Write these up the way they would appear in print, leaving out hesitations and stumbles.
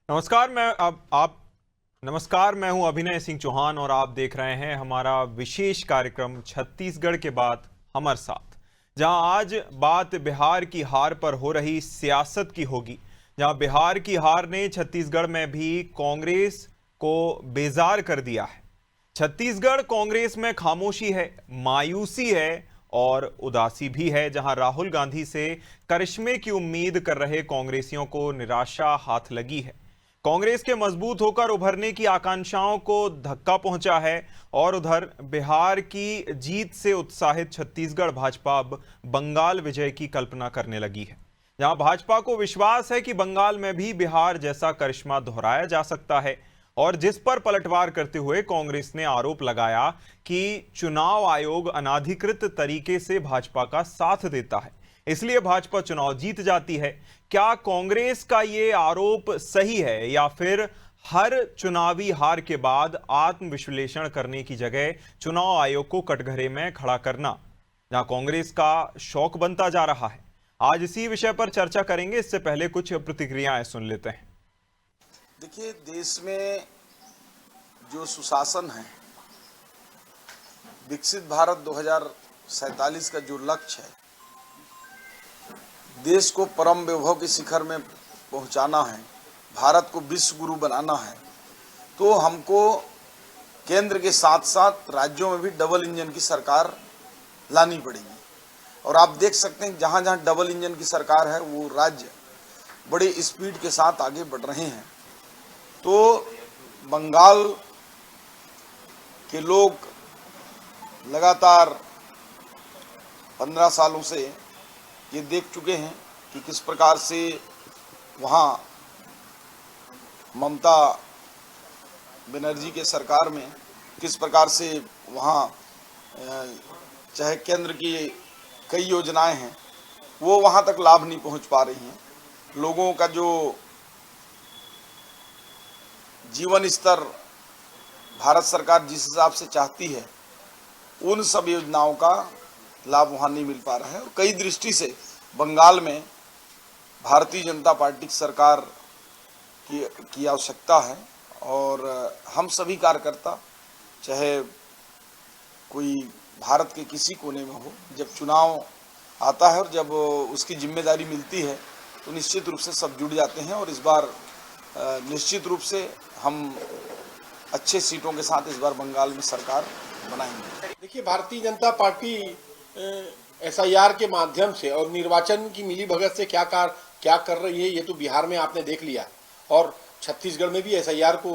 नमस्कार मैं अब आप नमस्कार, मैं हूं अभिनय सिंह चौहान और आप देख रहे हैं हमारा विशेष कार्यक्रम छत्तीसगढ़ के बाद हमर साथ, जहां आज बात बिहार की हार पर हो रही सियासत की होगी। जहां बिहार की हार ने छत्तीसगढ़ में भी कांग्रेस को बेजार कर दिया है। छत्तीसगढ़ कांग्रेस में खामोशी है, मायूसी है और उदासी भी है। जहां राहुल गांधी से करिश्मे की उम्मीद कर रहे कांग्रेसियों को निराशा हाथ लगी है। कांग्रेस के मजबूत होकर उभरने की आकांक्षाओं को धक्का पहुंचा है और उधर बिहार की जीत से उत्साहित छत्तीसगढ़ भाजपा अब बंगाल विजय की कल्पना करने लगी है। जहां भाजपा को विश्वास है कि बंगाल में भी बिहार जैसा करिश्मा दोहराया जा सकता है और जिस पर पलटवार करते हुए कांग्रेस ने आरोप लगाया कि चुनाव आयोग अनाधिकृत तरीके से भाजपा का साथ देता है, इसलिए भाजपा चुनाव जीत जाती है। क्या कांग्रेस का ये आरोप सही है या फिर हर चुनावी हार के बाद आत्मविश्लेषण करने की जगह चुनाव आयोग को कटघरे में खड़ा करना जहां कांग्रेस का शौक बनता जा रहा है? आज इसी विषय पर चर्चा करेंगे। इससे पहले कुछ प्रतिक्रियाएं सुन लेते हैं। देखिए, देश में जो सुशासन है, विकसित भारत 2047 का जो लक्ष्य है, देश को परम वैभव के शिखर में पहुंचाना है, भारत को विश्व गुरु बनाना है, तो हमको केंद्र के साथ साथ राज्यों में भी डबल इंजन की सरकार लानी पड़ेगी। और आप देख सकते हैं जहां जहां डबल इंजन की सरकार है वो राज्य बड़े स्पीड के साथ आगे बढ़ रहे हैं। तो बंगाल के लोग लगातार 15 सालों से ये देख चुके हैं कि किस प्रकार से वहाँ ममता बनर्जी के सरकार में किस प्रकार से वहाँ चाहे केंद्र की कई योजनाएं हैं वो वहाँ तक लाभ नहीं पहुँच पा रही हैं। लोगों का जो जीवन स्तर भारत सरकार जिस हिसाब से चाहती है उन सब योजनाओं का लाभ वहाँ नहीं मिल पा रहा है। और कई दृष्टि से बंगाल में भारतीय जनता पार्टी की सरकार की आवश्यकता है और हम सभी कार्यकर्ता, चाहे कोई भारत के किसी कोने में हो, जब चुनाव आता है और जब उसकी जिम्मेदारी मिलती है तो निश्चित रूप से सब जुड़ जाते हैं। और इस बार निश्चित रूप से हम अच्छे सीटों के साथ इस बार बंगाल में सरकार बनाएंगे। देखिए, भारतीय जनता पार्टी एसआईआर के माध्यम से और निर्वाचन की मिलीभगत से क्या कर रही है ये तो बिहार में आपने देख लिया, और छत्तीसगढ़ में भी एसआईआर को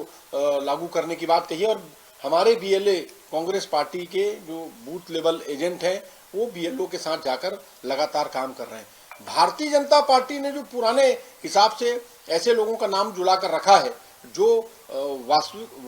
लागू करने की बात कही है। और हमारे बीएलए कांग्रेस पार्टी के जो बूथ लेवल एजेंट हैं वो बीएलओ के साथ जाकर लगातार काम कर रहे हैं। भारतीय जनता पार्टी ने जो पुराने हिसाब से ऐसे लोगों का नाम जुड़ा कर रखा है जो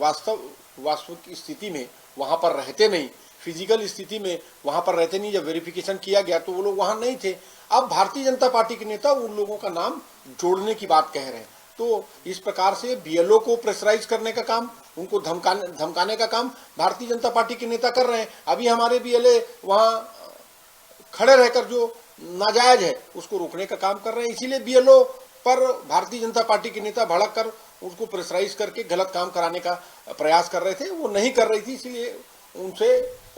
वास्तविक स्थिति में वहां पर रहते नहीं, फिजिकल स्थिति में वहां पर रहते नहीं। जब वेरिफिकेशन किया गया तो वो लोग वहां नहीं थे। अब भारतीय जनता पार्टी के नेता उन लोगों का नाम जोड़ने की बात कह रहे हैं। तो इस प्रकार से बीएलओ को प्रेशराइज करने का काम, उनको धमकाने का काम भारतीय जनता पार्टी के नेता कर रहे हैं। अभी हमारे बीएलए वहां खड़े रहकर जो नाजायज है उसको रोकने का काम कर रहे हैं। इसीलिए बीएलओ पर भारतीय जनता पार्टी के नेता भड़क कर उसको प्रेशराइज करके गलत काम कराने का प्रयास कर रहे थे। वो नहीं कर रही थी, इसलिए उनसे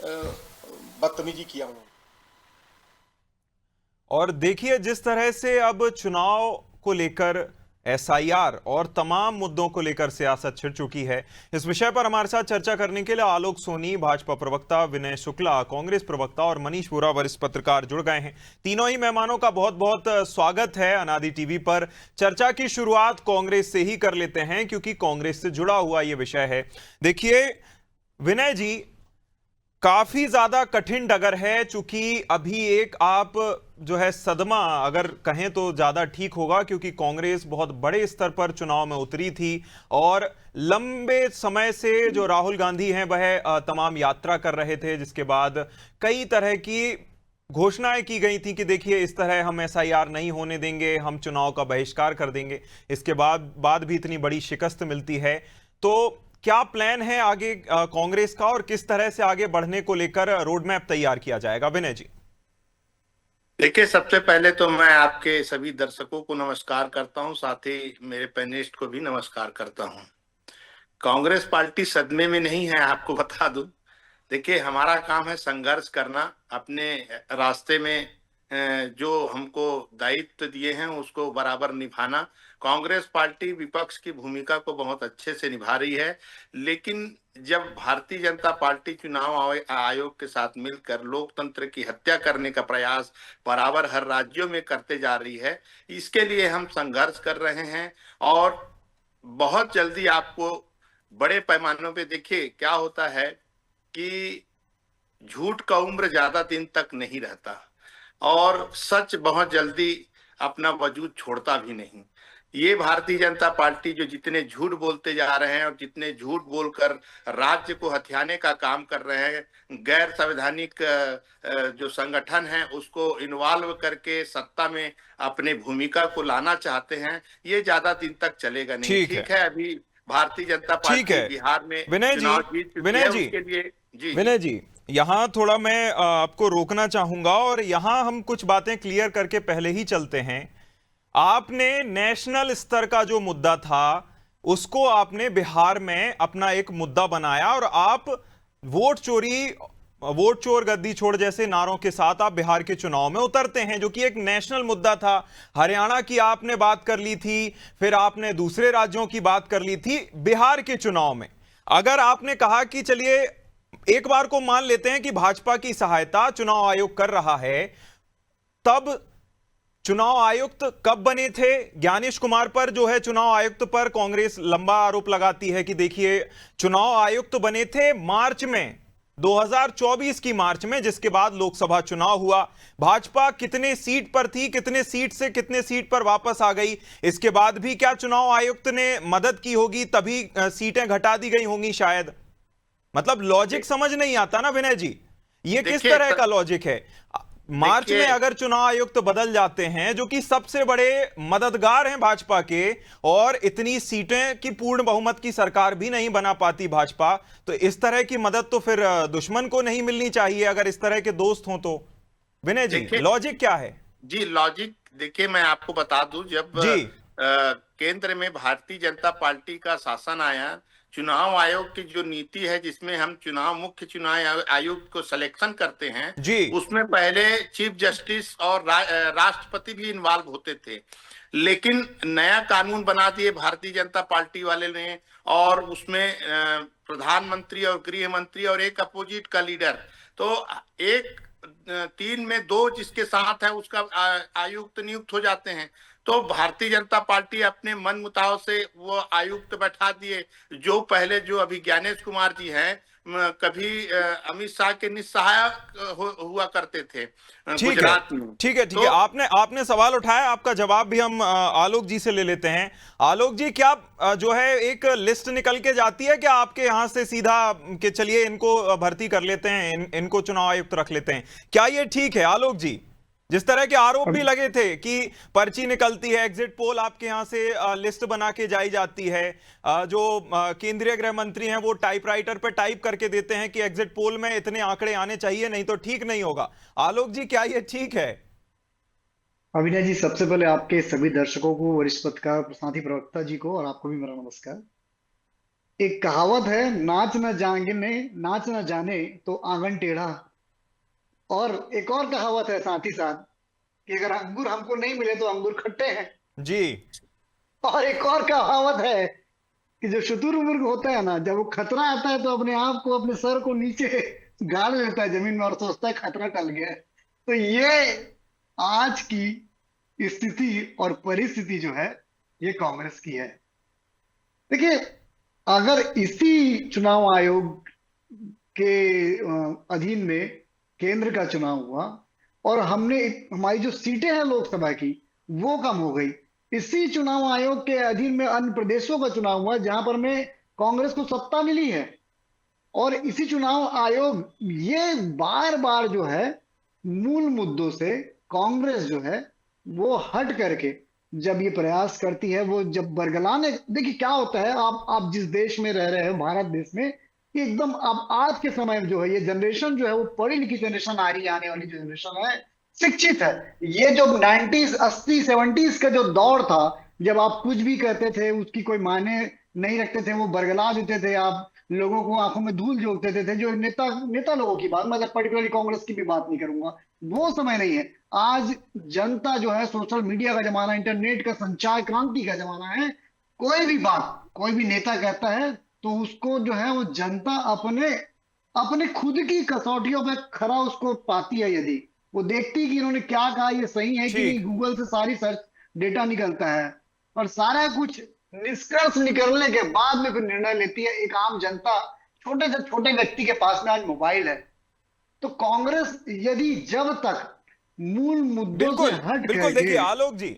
बदतमीजी किया उन्होंने। और देखिए, जिस तरह से अब चुनाव को लेकर एसआईआर और तमाम मुद्दों को लेकर सियासत छिड़ चुकी है, इस विषय पर हमारे साथ चर्चा करने के लिए आलोक सोनी भाजपा प्रवक्ता, विनय शुक्ला कांग्रेस प्रवक्ता और मनीष वोरा वरिष्ठ पत्रकार जुड़ गए हैं। तीनों ही मेहमानों का बहुत बहुत स्वागत है अनादि टीवी पर। चर्चा की शुरुआत कांग्रेस से ही कर लेते हैं क्योंकि कांग्रेस से जुड़ा हुआ यह विषय है। देखिए विनय जी, काफी ज्यादा कठिन डगर है, चूंकि अभी एक आप जो है सदमा अगर कहें तो ज्यादा ठीक होगा, क्योंकि कांग्रेस बहुत बड़े स्तर पर चुनाव में उतरी थी और लंबे समय से जो राहुल गांधी हैं वह तमाम यात्रा कर रहे थे, जिसके बाद कई तरह की घोषणाएं की गई थी कि देखिए इस तरह हम एसआईआर नहीं होने देंगे, हम चुनाव का बहिष्कार कर देंगे। इसके बाद भी इतनी बड़ी शिकस्त मिलती है। तो क्या प्लान है आगे कांग्रेस का और किस तरह से आगे बढ़ने को लेकर रोड मैप तैयार किया जाएगा? विनय जी। देखिए, सबसे पहले तो मैं आपके सभी दर्शकों को नमस्कार करता हूं, साथ ही मेरे पैनलिस्ट को भी नमस्कार करता हूं। कांग्रेस पार्टी सदमे में नहीं है, आपको बता दूं। देखिए, हमारा काम है संघर्ष करना, अपने रास्ते में जो हमको दायित्व दिए हैं उसको बराबर निभाना। कांग्रेस पार्टी विपक्ष की भूमिका को बहुत अच्छे से निभा रही है, लेकिन जब भारतीय जनता पार्टी चुनाव आयोग के साथ मिलकर लोकतंत्र की हत्या करने का प्रयास बराबर हर राज्यों में करते जा रही है, इसके लिए हम संघर्ष कर रहे हैं। और बहुत जल्दी आपको बड़े पैमानों पे, देखिए क्या होता है कि झूठ का उम्र ज्यादा दिन तक नहीं रहता और सच बहुत जल्दी अपना वजूद छोड़ता भी नहीं। ये भारतीय जनता पार्टी जो जितने झूठ बोलते जा रहे हैं और जितने झूठ बोलकर राज्य को हथियाने का काम कर रहे हैं, गैर संवैधानिक जो संगठन है उसको इन्वॉल्व करके सत्ता में अपने भूमिका को लाना चाहते हैं, ये ज्यादा दिन तक चलेगा नहीं। ठीक है, अभी भारतीय जनता ठीक पार्टी है बिहार में विनय जी, चुनाव जीत चुकी विनय है, जी, उसके लिए जी विनय जी, यहाँ थोड़ा मैं आपको रोकना चाहूंगा और यहाँ हम कुछ बातें क्लियर करके पहले ही चलते हैं। आपने नेशनल स्तर का जो मुद्दा था उसको आपने बिहार में अपना एक मुद्दा बनाया और आप वोट चोरी, वोट चोर गद्दी छोड़ जैसे नारों के साथ आप बिहार के चुनाव में उतरते हैं, जो कि एक नेशनल मुद्दा था। हरियाणा की आपने बात कर ली थी, फिर आपने दूसरे राज्यों की बात कर ली थी। बिहार के चुनाव में अगर आपने कहा कि चलिए एक बार को मान लेते हैं कि भाजपा की सहायता चुनाव आयोग कर रहा है, तब चुनाव आयुक्त कब बने थे? ज्ञानेश कुमार पर जो है चुनाव आयुक्त पर कांग्रेस लंबा आरोप लगाती है कि देखिए चुनाव आयुक्त बने थे मार्च में, 2024 की मार्च में, जिसके बाद लोकसभा चुनाव हुआ। भाजपा कितने सीट पर थी, कितने सीट से कितने सीट पर वापस आ गई, इसके बाद भी क्या चुनाव आयुक्त ने मदद की होगी, तभी सीटें घटा दी गई होंगी शायद। मतलब लॉजिक समझ नहीं आता ना विनय जी, ये किस तरह का लॉजिक है? मार्च में अगर चुनाव आयुक्त बदल जाते हैं जो कि सबसे बड़े मददगार हैं भाजपा के, और इतनी सीटें की पूर्ण बहुमत की सरकार भी नहीं बना पाती भाजपा, तो इस तरह की मदद तो फिर दुश्मन को नहीं मिलनी चाहिए अगर इस तरह के दोस्त हों तो। विनय जी, लॉजिक क्या है? जी, लॉजिक देखिए, मैं आपको बता दूं, जब केंद्र में भारतीय जनता पार्टी का शासन आया, चुनाव आयोग की जो नीति है जिसमें हम मुख्य चुनाव आयुक्त को सिलेक्शन करते हैं जी, उसमें पहले चीफ जस्टिस और राष्ट्रपति भी इन्वॉल्व होते थे। लेकिन नया कानून बना दिए भारतीय जनता पार्टी वाले ने, और उसमें प्रधानमंत्री और गृह मंत्री और एक अपोजिट का लीडर, तो एक 3 में 2 जिसके साथ है उसका आयुक्त नियुक्त हो जाते हैं। तो भारतीय जनता पार्टी अपने मन मुताबिक से वो आयुक्त बैठा दिए, जो पहले जो अभी ज्ञानेश कुमार जी हैं, कभी अमित शाह के निस्सहायक हुआ करते थे गुजरात में। ठीक है, तो आपने सवाल उठाया, आपका जवाब भी हम आलोक जी से ले लेते हैं। आलोक जी, क्या जो है एक लिस्ट निकल के जाती है क्या आपके यहां से सीधा कि चलिए इनको भर्ती कर लेते हैं, इनको चुनाव आयुक्त रख लेते हैं? क्या ये ठीक है आलोक जी? जिस तरह के आरोप भी लगे थे कि पर्ची निकलती है, एग्जिट पोल आपके यहां से लिस्ट बना के जाई जाती है, जो केंद्रीय गृह मंत्री हैं वो टाइपराइटर पे टाइप करके देते हैं कि एग्जिट पोल में इतने आंकड़े आने चाहिए, नहीं तो ठीक नहीं होगा। आलोक जी, क्या ये ठीक है? अभिनय जी, सबसे पहले आपके सभी दर्शकों को, वरिष्ठ पत्रकार साथी प्रवक्ता जी को, और आपको भी मेरा नमस्कार। एक कहावत है, नाच न जाने तो आंगन टेढ़ा। और एक और कहावत है साथ ही साथ कि अगर अंगूर हमको नहीं मिले तो अंगूर खट्टे हैं जी। और एक और कहावत है कि जो शुतुरमुर्ग होता है ना, जब वो खतरा आता है तो अपने आप को, अपने सर को नीचे गाड़ लेता है जमीन में और सोचता है खतरा टल गया। तो ये आज की स्थिति और परिस्थिति जो है ये कांग्रेस की है। देखिए, अगर इसी चुनाव आयोग के अधीन में केंद्र का चुनाव हुआ और हमारी जो सीटें हैं लोकसभा की वो कम हो गई, इसी चुनाव आयोग के अधीन में अन्य प्रदेशों का चुनाव हुआ जहां पर में कांग्रेस को सत्ता मिली है, और इसी चुनाव आयोग ये बार बार जो है मूल मुद्दों से कांग्रेस जो है वो हट करके जब ये प्रयास करती है, वो जब बरगलाने, देखिए क्या होता है, आप जिस देश में रह रहे हो, भारत देश में, कि एकदम अब आज के समय में जो है ये जनरेशन जो है वो पढ़ी लिखी जनरेशन आ रही है, आने वाली जनरेशन है, शिक्षित है। ये जो 90s 80 70s का जो दौर था, जब आप कुछ भी कहते थे उसकी कोई मायने नहीं रखते थे, वो बरगला देते थे, आप लोगों को आंखों में धूल झोंक देते थे, जो नेता नेता लोगों की बात, मतलब पर्टिकुलरली कांग्रेस की भी बात नहीं करूंगा, वो समय नहीं है। आज जनता जो है, सोशल मीडिया का जमाना, इंटरनेट का, संचार क्रांति का जमाना है। कोई भी बात कोई भी नेता कहता है तो उसको जो है वो जनता अपने अपने खुद की कसौटियों पे खरा उसको पाती है। यदि वो देखती कि इन्होंने क्या कहा, ये सही है कि नहीं, ठीक। गूगल से सारी सर्च डेटा निकलता है और सारा कुछ निष्कर्ष निकलने के बाद में फिर निर्णय लेती है एक आम जनता। छोटे से छोटे व्यक्ति के पास में आज मोबाइल है। तो कांग्रेस यदि जब तक मूल मुद्दों से बिल्कुल हट बिल्कुल। देखिए करके आलोक जी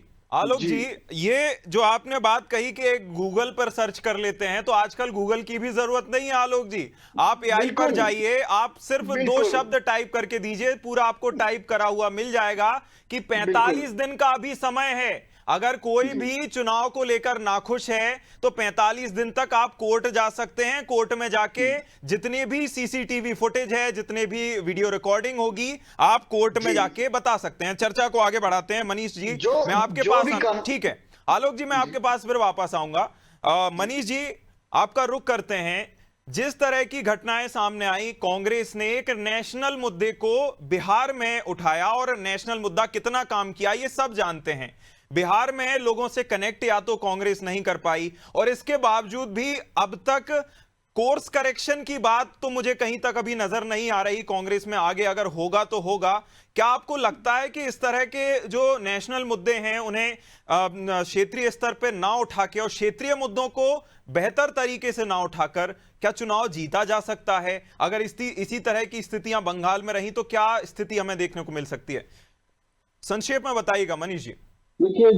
जी, ये जो आपने बात कही कि गूगल पर सर्च कर लेते हैं, तो आजकल गूगल की भी जरूरत नहीं है आलोक जी। आप एआई पर बिल्कुल जाइए, आप सिर्फ 2 बिल्कुल शब्द टाइप करके दीजिए, पूरा आपको टाइप करा हुआ मिल जाएगा कि बिल्कुल 45 दिन का अभी समय है। अगर कोई जी भी चुनाव को लेकर नाखुश है तो 45 दिन तक आप कोर्ट जा सकते हैं। कोर्ट में जाके जितनी भी सीसीटीवी फुटेज है, जितने भी वीडियो रिकॉर्डिंग होगी, आप कोर्ट में जी जाके बता सकते हैं। चर्चा को आगे बढ़ाते हैं। मनीष जी, जो मैं आपके जो पास भी काम ठीक है आलोक जी, मैं आपके पास फिर वापस आऊंगा। मनीष जी, आपका रुख करते हैं। जिस तरह की घटनाएं सामने आई, कांग्रेस ने एक नेशनल मुद्दे को बिहार में उठाया और नेशनल मुद्दा कितना काम किया ये सब जानते हैं। बिहार में लोगों से कनेक्ट या तो कांग्रेस नहीं कर पाई, और इसके बावजूद भी अब तक कोर्स करेक्शन की बात तो मुझे कहीं तक अभी नजर नहीं आ रही कांग्रेस में। आगे अगर होगा तो होगा। क्या आपको लगता है कि इस तरह के जो नेशनल मुद्दे हैं उन्हें क्षेत्रीय स्तर पे ना उठा के और क्षेत्रीय मुद्दों को बेहतर तरीके से ना उठाकर क्या चुनाव जीता जा सकता है? अगर इसी तरह की स्थितियां बंगाल में रही तो क्या स्थिति हमें देखने को मिल सकती है? संक्षेप में बताइएगा मनीष जी। देखिए,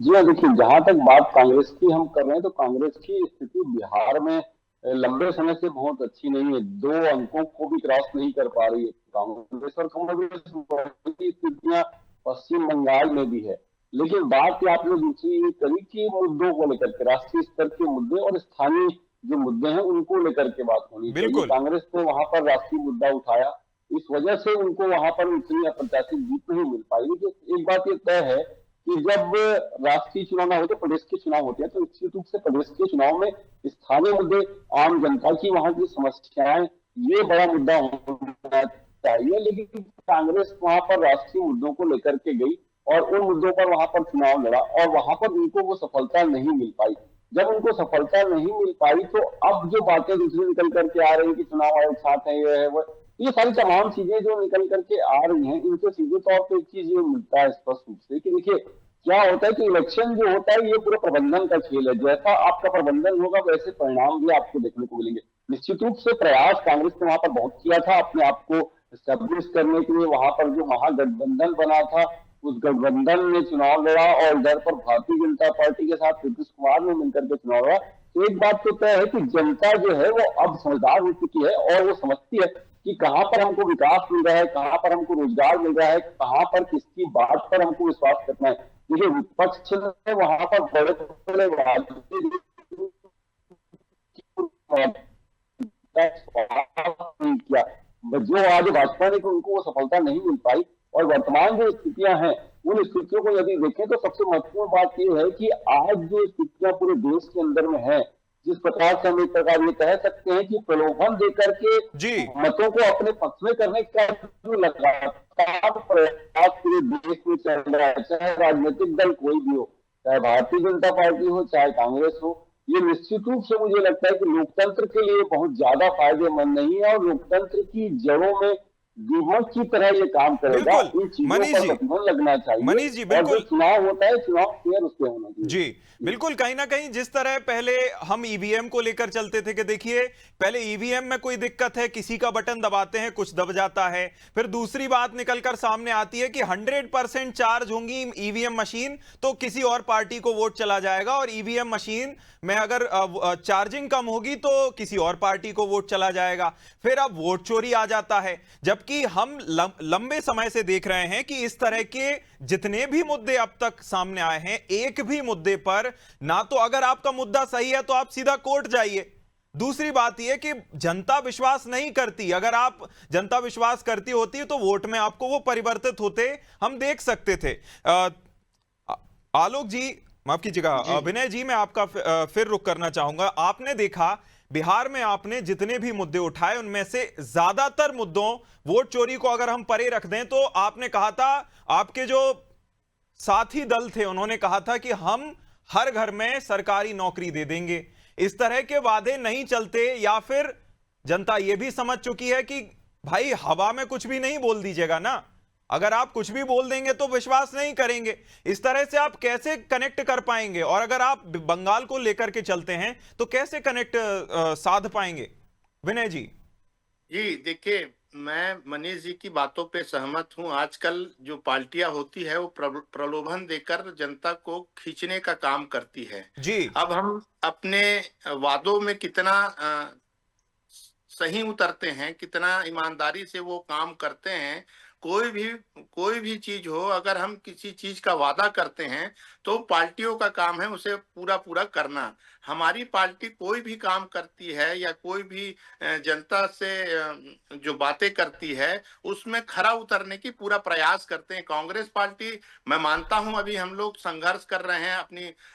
जी हाँ, देखिए, जहां तक बात कांग्रेस की हम कर रहे हैं तो कांग्रेस की स्थिति बिहार में लंबे समय से बहुत अच्छी नहीं है। 2 अंकों को भी क्रॉस नहीं कर पा रही है कांग्रेस, और कांग्रेस की स्थितियां पश्चिम बंगाल में भी है। लेकिन बात आपने दूसरी ये करी कि मुद्दों को लेकर के, राष्ट्रीय स्तर के मुद्दे और स्थानीय जो मुद्दे हैं उनको लेकर के बात होनी चाहिए। बिल्कुल कांग्रेस ने वहां पर राष्ट्रीय मुद्दा उठाया, इस वजह से उनको वहां पर उतनी अप्रत्याशित जीत नहीं मिल पाई। लेकिन एक बात ये तय है कि जब राष्ट्रीय चुनाव ना होते, प्रदेश के चुनाव होते हैं, तो निश्चित रूप से प्रदेश के चुनाव में स्थानीय मुद्दे, आम जनता की वहां की समस्याएं, ये बड़ा मुद्दा होना चाहिए। लेकिन कांग्रेस वहां पर राष्ट्रीय मुद्दों को लेकर के गई और उन मुद्दों पर वहां पर चुनाव लड़ा, और वहां पर उनको वो सफलता नहीं मिल पाई। जब उनको सफलता नहीं मिल पाई तो अब जो बातें दूसरी निकल करके आ रही है कि चुनाव आयोग साथ है, ये है वो, ये सारी तमाम चीजें जो निकल करके आ रही हैं, इनसे सीधे तौर पे एक चीज ये मिलता है स्पष्ट रूप से कि देखिए क्या होता है कि इलेक्शन जो होता है ये पूरा प्रबंधन का खेल है। जैसा आपका प्रबंधन होगा वैसे परिणाम भी आपको देखने को मिलेंगे। निश्चित रूप से प्रयास कांग्रेस ने वहां पर बहुत किया था अपने आप को एस्टेब्लिश करने के लिए। वहां पर जो महागठबंधन बना था, उस गठबंधन ने चुनाव लड़ा और इधर पर भारतीय जनता पार्टी के साथ नीतीश कुमार ने मिलकर के चुनाव लड़ा। तो एक बात तो तय है कि जनता जो है वो अब समझदार हो चुकी है और वो समझती है कि कहां पर हमको विकास मिल रहा है, कहां पर हमको रोजगार मिल रहा है, कहां पर किसकी बात पर हमको विश्वास करना है। देखिए, विपक्ष ने वहां पर बड़े बड़े किया, जो आज भाजपा ने, उनको वो सफलता नहीं मिल पाई। और वर्तमान जो स्थितियां हैं उन स्थितियों को यदि देखें तो सबसे महत्वपूर्ण बात यह है कि आज जो स्थितियां पूरे देश के अंदर में है, जिस प्रकार से हम एक प्रकार ये कह सकते हैं कि प्रलोभन देकर के जी मतों को अपने पक्ष में करने का जो लगातार प्रयास पूरे देश में चल रहा है, चाहे राजनीतिक दल कोई भी हो, चाहे भारतीय जनता पार्टी हो, चाहे कांग्रेस हो, ये निश्चित रूप से मुझे लगता है कि लोकतंत्र के लिए बहुत ज्यादा फायदेमंद नहीं है और लोकतंत्र की जड़ों में दीमक की तरह ये काम करेगा। बिल्कुल इन चीजों मनीष पर जी, प्रतिबंध लगना चाहिए। मनीष जी और बिल्कुल जो चुनाव होता है, चुनाव फेयर उसके होना चाहिए। जी बिल्कुल। कहीं ना कहीं जिस तरह पहले हम ईवीएम को लेकर चलते थे कि देखिए पहले ईवीएम में कोई दिक्कत है, किसी का बटन दबाते हैं कुछ दब जाता है, फिर दूसरी बात निकलकर सामने आती है कि 100% चार्ज होंगी ईवीएम मशीन तो किसी और पार्टी को वोट चला जाएगा, और ईवीएम मशीन में अगर चार्जिंग कम होगी तो किसी और पार्टी को वोट चला जाएगा। फिर अब वोट चोरी आ जाता है। जबकि हम लंबे समय से देख रहे हैं कि इस तरह के जितने भी मुद्दे अब तक सामने आए हैं, एक भी मुद्दे पर ना तो अगर आपका मुद्दा सही है तो आप सीधा कोर्ट जाइए, दूसरी बात यह कि जनता विश्वास नहीं करती। अगर आप जनता विश्वास करती होती तो वोट में आपको वो परिवर्तित होते हम देख सकते थे। आलोक जी, माफ कीजिएगा, विनय जी, मैं आपका फिर रुख करना चाहूंगा। आपने देखा बिहार में आपने जितने भी मुद्दे उठाए उनमें से ज्यादातर मुद्दों, वोट चोरी को अगर हम परे रख दें तो आपने कहा था, आपके जो साथी दल थे उन्होंने कहा था कि हम हर घर में सरकारी नौकरी दे देंगे। इस तरह के वादे नहीं चलते, या फिर जनता यह भी समझ चुकी है कि भाई हवा में कुछ भी नहीं बोल दीजिएगा ना, अगर आप कुछ भी बोल देंगे तो विश्वास नहीं करेंगे। इस तरह से आप कैसे कनेक्ट कर पाएंगे? और अगर आप बंगाल को लेकर के चलते हैं तो कैसे कनेक्ट साध पाएंगे? विनय जी। जी देखिए, मैं मनीष जी की बातों पे सहमत हूं। आजकल जो पार्टियां होती है वो प्रलोभन देकर जनता को खींचने का काम करती है जी। अब हम अपने वादों में कितना सही उतरते हैं, कितना ईमानदारी से वो काम करते हैं। कोई भी चीज हो, अगर हम किसी चीज का वादा करते हैं तो पार्टियों का काम है उसे पूरा पूरा करना। हमारी पार्टी कोई भी काम करती है या कोई भी जनता से जो बातें करती है उसमें खरा उतरने की पूरा प्रयास करते हैं। कांग्रेस पार्टी, मैं मानता हूं अभी हम लोग संघर्ष कर रहे हैं,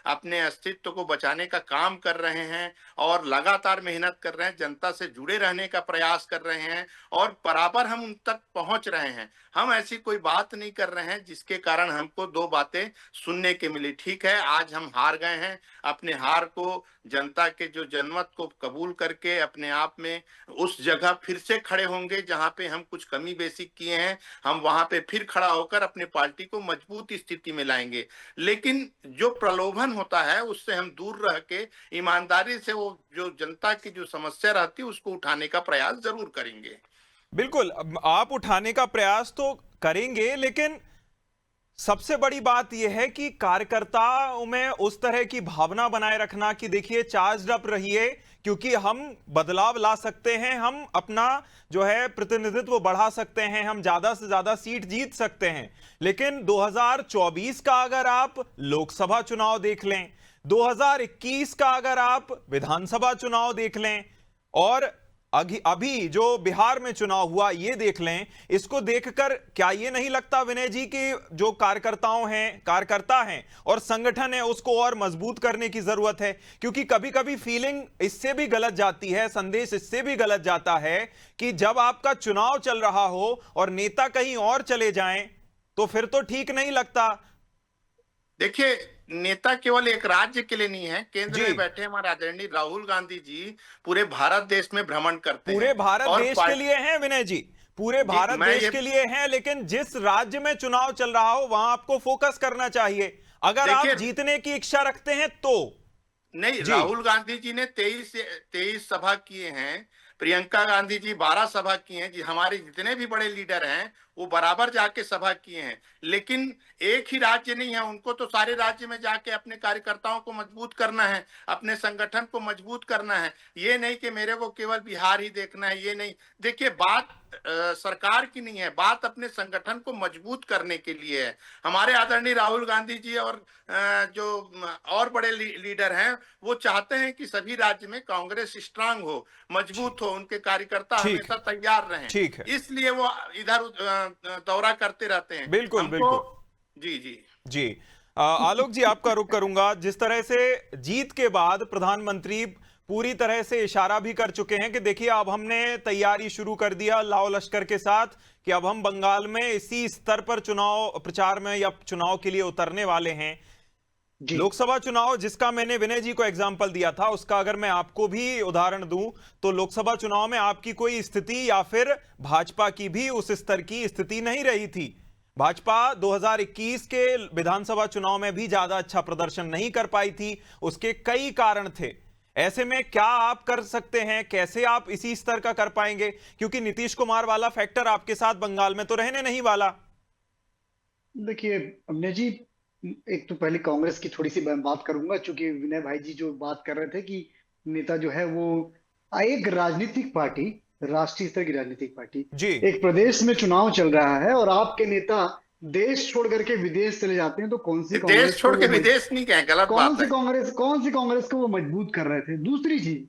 अपने अस्तित्व को बचाने का काम कर रहे हैं और लगातार मेहनत कर रहे हैं, जनता से जुड़े रहने का प्रयास कर रहे हैं और बराबर हम उन तक पहुंच रहे हैं। हम ऐसी कोई बात नहीं कर रहे हैं जिसके कारण हमको दो बातें सुनने के मिली। ठीक है, आज हम हार गए हैं, अपने हार को, जनता के जो जनमत को कबूल करके अपने आप में उस जगह फिर से खड़े होंगे जहां पे हम कुछ कमी बेसी किए हैं। हम वहां पे फिर खड़ा होकर अपनी पार्टी को मजबूत स्थिति में लाएंगे। लेकिन जो प्रलोभन होता है उससे हम दूर रह के ईमानदारी से वो जो जनता की जो समस्या रहती है उसको उठाने का प्रयास जरूर करेंगे। बिल्कुल, आप उठाने का प्रयास तो करेंगे, लेकिन सबसे बड़ी बात यह है कि कार्यकर्ताओं में उस तरह की भावना बनाए रखना कि देखिए चार्ज अप रहिए, क्योंकि हम बदलाव ला सकते हैं, हम अपना जो है प्रतिनिधित्व बढ़ा सकते हैं, हम ज्यादा से ज्यादा सीट जीत सकते हैं। लेकिन 2024 का अगर आप लोकसभा चुनाव देख लें, 2021 का अगर आप विधानसभा चुनाव देख लें, और अभी जो बिहार में चुनाव हुआ ये देख लें, इसको देखकर क्या ये नहीं लगता विनय जी कि जो कार्यकर्ता हैं और संगठन है उसको और मजबूत करने की जरूरत है? क्योंकि कभी कभी फीलिंग इससे भी गलत जाती है, संदेश इससे भी गलत जाता है कि जब आपका चुनाव चल रहा हो और नेता कहीं और चले जाएं तो फिर तो ठीक नहीं लगता। देखिए, नेता केवल एक राज्य के लिए नहीं है, केंद्र में बैठे हमारे आदरणीय राहुल गांधी जी पूरे भारत देश में भ्रमण करते हैं। पूरे भारत देश के लिए हैं विनय जी, पूरे भारत देश के लिए हैं, लेकिन जिस राज्य में चुनाव चल रहा हो वहां आपको फोकस करना चाहिए अगर आप जीतने की इच्छा रखते हैं तो। नहीं, राहुल गांधी जी ने 23 सभा किए हैं, प्रियंका गांधी जी 12 सभा किए हैं जी। हमारे जितने भी बड़े लीडर हैं वो बराबर जाके सभा किए हैं। लेकिन एक ही राज्य नहीं है, उनको तो सारे राज्य में जाके अपने कार्यकर्ताओं को मजबूत करना है, अपने संगठन को मजबूत करना है। ये नहीं कि मेरे को केवल बिहार ही देखना है, ये नहीं। देखिए, बात सरकार की नहीं है, बात अपने संगठन को मजबूत करने के लिए है। हमारे आदरणीय राहुल गांधी जी और जो और बड़े लीडर हैं वो चाहते हैं कि सभी राज्य में कांग्रेस स्ट्रांग हो, मजबूत हो, उनके कार्यकर्ता हमेशा तैयार रहें। ठीक है, इसलिए वो इधर दौरा करते रहते हैं। बिल्कुल बिल्कुल। जी। आलोक जी, आपका रुख करूंगा। जिस तरह से जीत के बाद प्रधानमंत्री पूरी तरह से इशारा भी कर चुके हैं कि देखिए अब हमने तैयारी शुरू कर दिया लाओ लश्कर के साथ कि अब हम बंगाल में इसी स्तर पर चुनाव प्रचार में या चुनाव के लिए उतरने वाले हैं। लोकसभा चुनाव जिसका मैंने विनय जी को एग्जाम्पल दिया था, उसका अगर मैं आपको भी उदाहरण दूं तो लोकसभा चुनाव में आपकी कोई स्थिति या फिर भाजपा की भी उस स्तर की स्थिति नहीं रही थी। भाजपा 2021 के विधानसभा चुनाव में भी ज्यादा अच्छा प्रदर्शन नहीं कर पाई थी, उसके कई कारण थे। ऐसे में क्या आप कर सकते हैं, कैसे आप इसी स्तर का कर पाएंगे? क्योंकि नीतीश कुमार वाला फैक्टर आपके साथ बंगाल में तो रहने नहीं वाला। देखिए अमने जी, एक तो पहले कांग्रेस की थोड़ी सी बात करूंगा, क्योंकि विनय भाई जी जो बात कर रहे थे कि नेता जो है वो एक राजनीतिक पार्टी, राष्ट्रीय स्तर की राजनीतिक पार्टी जी, एक प्रदेश में चुनाव चल रहा है और आपके नेता देश छोड़ करके विदेश चले जाते हैं, तो कौन सी देश छोड़ के विदेश नहीं गए, गलत बात है। कौन सी कांग्रेस को वो मजबूत कर रहे थे? दूसरी चीज,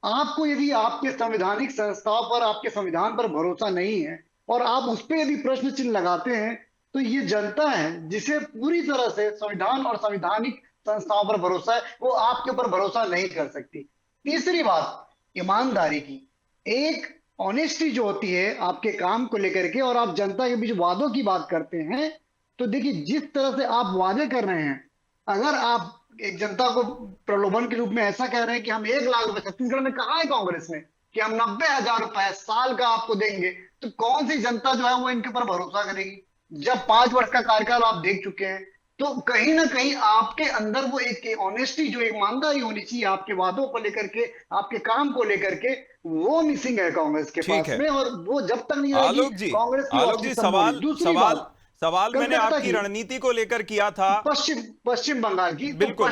आपको यदि आपके संवैधानिक संस्थाओं पर, आपके संविधान पर भरोसा नहीं है और आप उस पर यदि प्रश्न चिन्ह लगाते हैं, तो ये जनता है जिसे पूरी तरह से संविधान और संवैधानिक संस्थाओं पर भरोसा है, वो आपके ऊपर भरोसा नहीं कर सकती। तीसरी बात, ईमानदारी की, एक ऑनेस्टी जो होती है आपके काम को लेकर के, और आप जनता के बीच वादों की बात करते हैं, तो देखिए जिस तरह से आप वादे कर रहे हैं, अगर आप एक जनता को प्रलोभन के रूप में ऐसा कह रहे हैं कि हम 1 लाख रुपए, छत्तीसगढ़ में कहा है कांग्रेस ने कि हम 90,000 रुपए साल का आपको देंगे, तो कौन सी जनता जो है वो इनके ऊपर भरोसा करेगी? जब 5 वर्ष का कार्यकाल आप देख चुके हैं, तो कहीं ना कहीं आपके अंदर वो एक ऑनेस्टी, जो ईमानदारी होनी चाहिए आपके वादों को लेकर के, आपके काम को लेकर के, वो मिसिंग है कांग्रेस के पास में, और वो जब तक नहीं रहेगी कांग्रेस की आलोक जी, सवाल मैंने आपकी रणनीति को लेकर किया था, पश्चिम बंगाल की। बिल्कुल,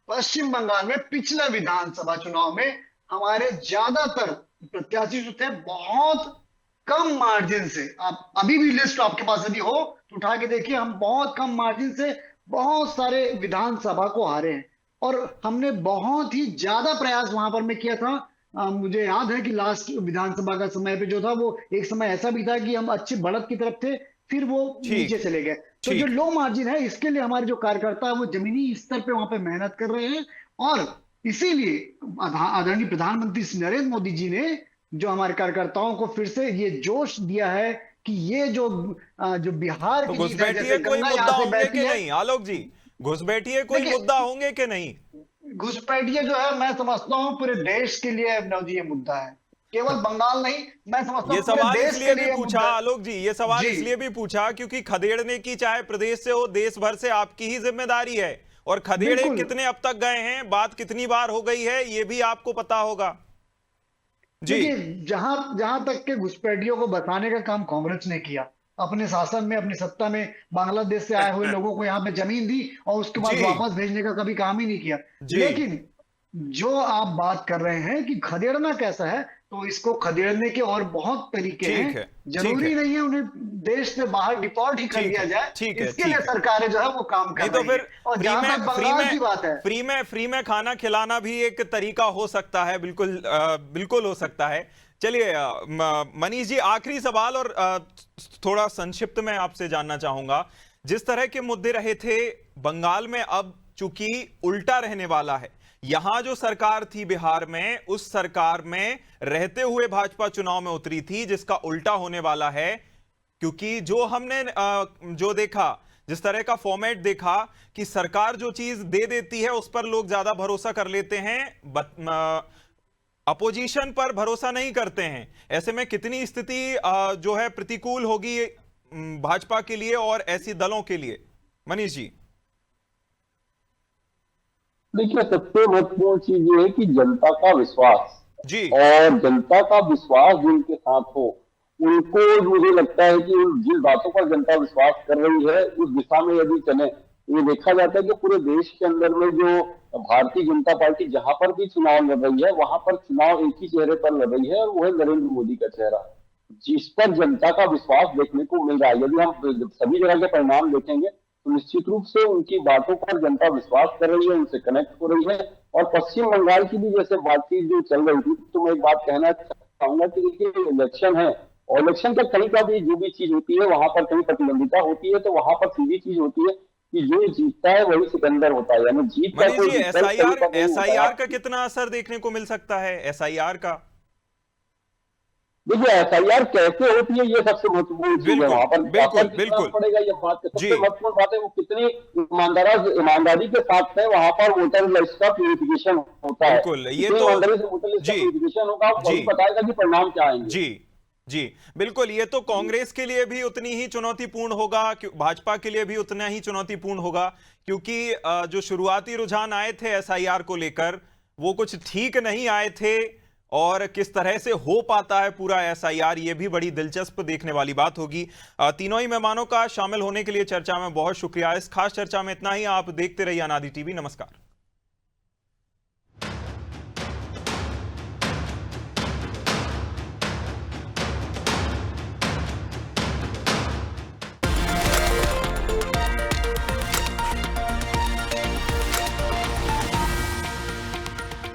पश्चिम बंगाल में पिछले विधानसभा चुनाव में हमारे ज्यादातर प्रत्याशी जो थे बहुत कम मार्जिन से, आप अभी भी लिस्ट आपके पास यदि हो तो उठा के देखिए, हम बहुत कम मार्जिन से बहुत सारे विधानसभा को हारे हैं, और हमने बहुत ही ज्यादा प्रयास वहां पर मैं किया था। मुझे याद है कि लास्ट विधानसभा का समय पे जो था, वो एक समय ऐसा भी था कि हम अच्छी बढ़त की तरफ थे, फिर वो नीचे चले गए। तो जो लो मार्जिन है, इसके लिए हमारे जो कार्यकर्ता है वो जमीनी स्तर पे वहां पे मेहनत कर रहे हैं, और इसीलिए आदरणीय प्रधानमंत्री नरेंद्र मोदी जी ने जो हमारे कार्यकर्ताओं को फिर से ये जोश दिया है कि ये जो बिहार की घुसपैठिए कोई मुद्दा होंगे कि नहीं? आलोक जी, घुसपैठिए कोई मुद्दा होंगे कि नहीं? घुसपैठिए जो है, मैं समझता हूं पूरे देश के लिए अभिनव जी ये मुद्दा है, केवल बंगाल नहीं, मैं समझता हूं ये सवाल इसलिए भी पूछा आलोक जी, ये सवाल इसलिए भी पूछा क्योंकि खदेड़ने की, चाहे प्रदेश से हो देश भर से, आपकी ही जिम्मेदारी है, और खदेड़े कितने अब तक गए हैं, बात कितनी बार हो गई है, ये भी आपको पता होगा जी। जहां तक के घुसपैठियों को बचाने का काम कांग्रेस ने किया, अपने शासन में, अपनी सत्ता में, बांग्लादेश से आए हुए लोगों को यहाँ पे जमीन दी और उसके बाद वापस भेजने का कभी काम ही नहीं किया। लेकिन जो आप बात कर रहे हैं कि खदेड़ना कैसा है, तो इसको खदेड़ने के और बहुत तरीके हैं, जरूरी नहीं है उन्हें देश से बाहर डिपोर्ट ही कर दिया जाए, इसके लिए सरकारें जो है वो काम कर रही हैं। और जहां तक बंगाल की बात है, फ्री में खाना खिलाना भी एक तरीका हो सकता है, बिल्कुल हो सकता है। चलिए मनीष जी, आखिरी सवाल, और थोड़ा संक्षिप्त में आपसे जानना चाहूंगा, जिस तरह के मुद्दे रहे थे बंगाल में, अब चूंकि उल्टा रहने वाला है, यहां जो सरकार थी बिहार में, उस सरकार में रहते हुए भाजपा चुनाव में उतरी थी, जिसका उल्टा होने वाला है, क्योंकि जो हमने जो देखा, जिस तरह का फॉर्मेट देखा कि सरकार जो चीज दे देती है उस पर लोग ज्यादा भरोसा कर लेते हैं, अपोजिशन पर भरोसा नहीं करते हैं, ऐसे में कितनी स्थिति जो है प्रतिकूल होगी भाजपा के लिए और ऐसी दलों के लिए? मनीष जी, देखिए, सबसे महत्वपूर्ण चीज ये है कि जनता का विश्वास जी, और जनता का विश्वास जिनके साथ हो, उनको, मुझे लगता है कि जिन बातों पर जनता विश्वास कर रही है उस दिशा में यदि चले, ये देखा जाता है कि पूरे देश के अंदर में जो भारतीय जनता पार्टी जहां पर भी चुनाव लड़ रही है, वहां पर चुनाव एक ही चेहरे पर लड़ रही है, और वो है नरेंद्र मोदी का चेहरा, जिस पर जनता का विश्वास देखने को मिल रहा है। यदि हम सभी जगह के परिणाम देखेंगे तो निश्चित रूप से उनकी बातों पर जनता विश्वास कर रही है, उनसे कनेक्ट हो रही है। और पश्चिम बंगाल की भी जैसे बातचीत जो चल रही थी, तो मैं एक बात कहना चाहूंगा कि देखिए, इलेक्शन है, और इलेक्शन तक कहीं का भी जो भी चीज होती है वहां पर कहीं प्रतिद्वंदिता होती है, तो वहां पर सीधी चीज होती है कि जो जीतता है वही सिकंदर होता है, यानी जीत का कोई एसआईआर का कितना असर देखने को मिल सकता है? एसआईआर का देखिए, एसआईआर कैसे होती है ये सबसे महत्वपूर्ण चीज है, वहां पर बिल्कुल पड़ेगा ये बात, सबसे महत्वपूर्ण बात है वो कितनी ईमानदारी के साथ है वहां पर वोटर लिस्ट का प्यूरिफिकेशन होता है। ये तो ईमानदारी से वोटर लिस्ट का प्यूरिफिकेशन होगा, वही बताएगा कि परिणाम क्या आएंगे। जी बिल्कुल, ये तो कांग्रेस के लिए भी उतनी ही चुनौतीपूर्ण होगा, भाजपा के लिए भी उतना ही चुनौतीपूर्ण होगा, क्योंकि जो शुरुआती रुझान आए थे एसआईआर को लेकर वो कुछ ठीक नहीं आए थे, और किस तरह से हो पाता है पूरा एसआईआर, ये भी बड़ी दिलचस्प देखने वाली बात होगी। तीनों ही मेहमानों का शामिल होने के लिए चर्चा में बहुत शुक्रिया। इस खास चर्चा में इतना ही। आप देखते रहिए अनादि टीवी। नमस्कार।